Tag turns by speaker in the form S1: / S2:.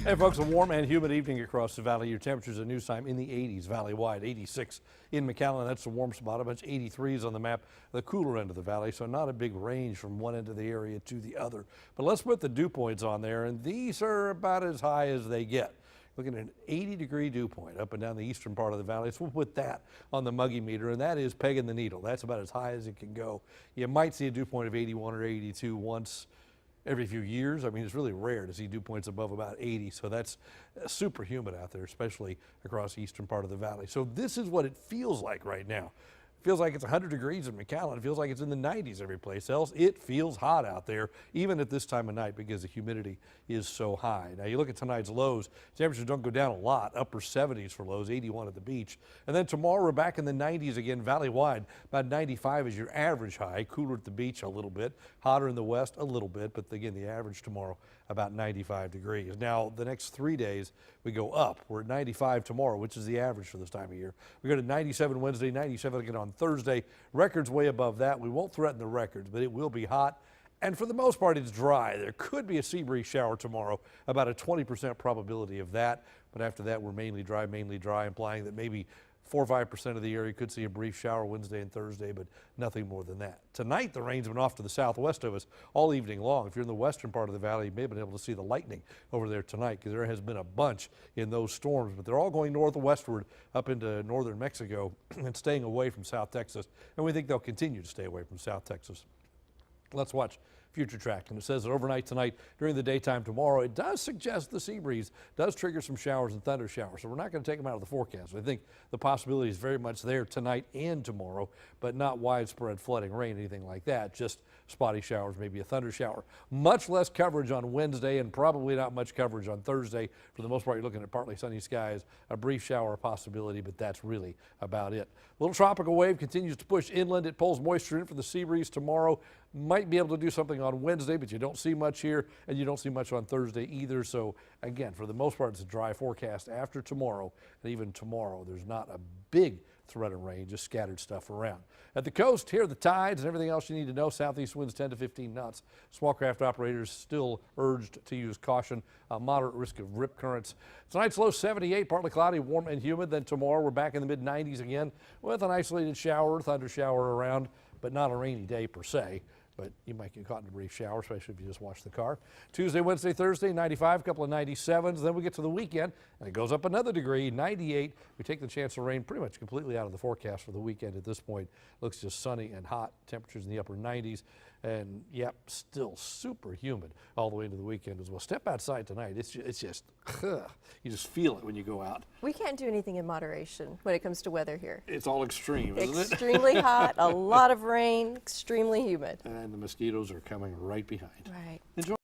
S1: Hey folks, a warm and humid evening across the valley. Your temperatures at news time in the 80s valley-wide. 86 in McAllen, that's the warm spot. A bunch of 83s on the map, the cooler end of the valley, so not a big range from one end of the area to the other. But let's put the dew points on there, and these are about as high as they get. Looking at an 80-degree dew point up and down the eastern part of the valley. So we'll put that on the muggy meter, and that is pegging the needle. That's about as high as it can go. You might see a dew point of 81 or 82 once every few years. I mean, it's really rare to see dew points above about 80, so that's super humid out there, especially across the eastern part of the valley. So this is what it feels like right now. It feels like it's 100 degrees in McAllen. It feels like it's in the 90s every place else. It feels hot out there, even at this time of night, because the humidity is so high. Now, you look at tonight's lows, temperatures don't go down a lot, upper 70s for lows, 81 at the beach. And then tomorrow, we're back in the 90s again, valley-wide. About 95 is your average high, cooler at the beach a little bit, hotter in the west a little bit, but again, the average tomorrow, about 95 degrees. Now, the next 3 days, we go up. We're at 95 tomorrow, which is the average for this time of year. We go to 97 Wednesday, 97 again on Thursday. Records way above that. We won't threaten the records, but it will be hot. And for the most part, it's dry. There could be a sea breeze shower tomorrow, about a 20% probability of that. But after that, we're mainly dry, implying that maybe 4 or 5% of the area could see a brief shower Wednesday and Thursday, but nothing more than that. Tonight, the rain's been off to the southwest of us all evening long. If you're in the western part of the valley, you may have been able to see the lightning over there tonight, because there has been a bunch in those storms, but they're all going northwestward up into northern Mexico and staying away from South Texas. And we think they'll continue to stay away from South Texas. Let's watch future track, and it says that overnight tonight, during the daytime tomorrow, it does suggest the sea breeze does trigger some showers and thunder showers. So we're not going to take them out of the forecast. I think the possibility is very much there tonight and tomorrow, but not widespread flooding, rain, anything like that. Just spotty showers, maybe a thunder shower. Much less coverage on Wednesday, and probably not much coverage on Thursday. For the most part, you're looking at partly sunny skies, a brief shower possibility, but that's really about it. Little tropical wave continues to push inland. It pulls moisture in for the sea breeze tomorrow. Might be able to do something on Wednesday, but you don't see much here, and you don't see much on Thursday either. So again, for the most part, it's a dry forecast after tomorrow, and even tomorrow, there's not a big threat of rain, just scattered stuff around. At the coast, here are the tides and everything else you need to know. Southeast winds 10 to 15 knots. Small craft operators still urged to use caution. A moderate risk of rip currents. Tonight's low 78, partly cloudy, warm and humid. Then tomorrow we're back in the mid 90s again with an isolated shower, thunder shower around, but not a rainy day per se. But you might get caught in a brief shower, especially if you just wash the car. Tuesday, Wednesday, Thursday, 95, a couple of 97s. Then we get to the weekend, and it goes up another degree, 98. We take the chance of rain pretty much completely out of the forecast for the weekend at this point. Looks just sunny and hot, temperatures in the upper 90s. And, yep, still super humid all the way into the weekend as well. Step outside tonight. It's just, you just feel it when you go out.
S2: We can't do anything in moderation when it comes to weather here.
S1: It's all extreme, isn't it?
S2: Extremely hot, a lot of rain, extremely humid.
S1: And the mosquitoes are coming right behind.
S2: Right.
S1: Enjoy.